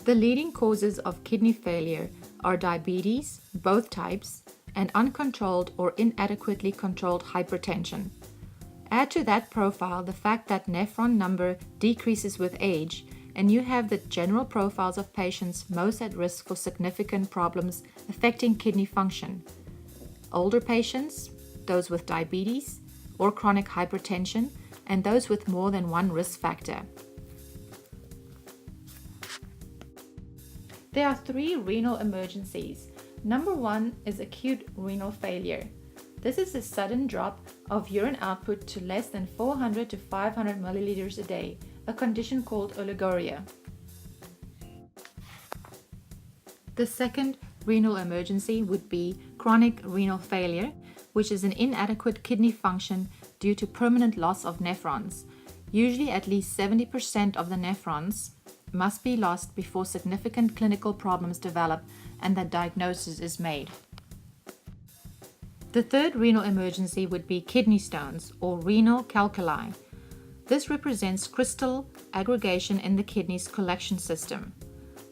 The leading causes of kidney failure are diabetes, both types, and uncontrolled or inadequately controlled hypertension. Add to that profile the fact that nephron number decreases with age, and you have the general profiles of patients most at risk for significant problems affecting kidney function. Older patients, those with diabetes or chronic hypertension, and those with more than one risk factor. There are 3 renal emergencies. Number 1 is acute renal failure. This is a sudden drop of urine output to less than 400 to 500 milliliters a day, a condition called oliguria. The second renal emergency would be chronic renal failure, which is an inadequate kidney function due to permanent loss of nephrons. Usually at least 70% of the nephrons must be lost before significant clinical problems develop and that diagnosis is made. The third renal emergency would be kidney stones or renal calculi. This represents crystal aggregation in the kidney's collection system.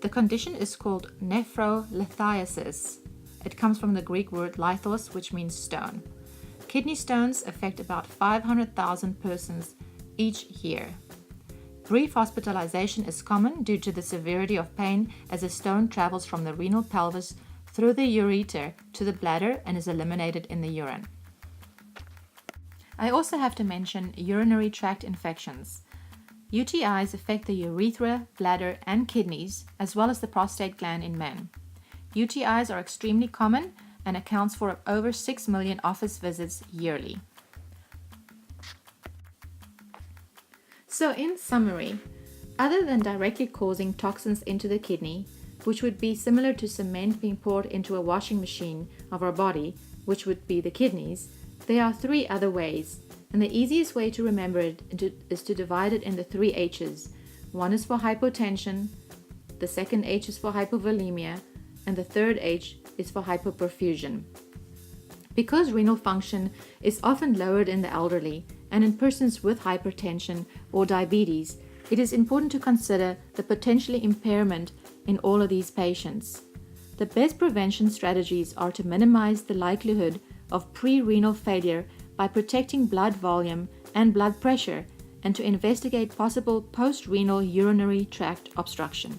The condition is called nephrolithiasis. It comes from the Greek word lithos, which means stone. Kidney stones affect about 500,000 persons each year. Brief hospitalization is common due to the severity of pain as a stone travels from the renal pelvis through the ureter to the bladder and is eliminated in the urine. I also have to mention urinary tract infections. UTIs affect the urethra, bladder, and kidneys, as well as the prostate gland in men. UTIs are extremely common and accounts for over 6 million office visits yearly. So in summary, other than directly causing toxins into the kidney, which would be similar to cement being poured into a washing machine of our body, which would be the kidneys, there are 3 other ways, and the easiest way to remember it is to divide it into 3 H's. One is for hypotension, the second H is for hypovolemia, and the third H is for hypoperfusion. Because renal function is often lowered in the elderly and in persons with hypertension or diabetes, it is important to consider the potential impairment in all of these patients. The best prevention strategies are to minimize the likelihood of pre-renal failure by protecting blood volume and blood pressure and to investigate possible post-renal urinary tract obstruction.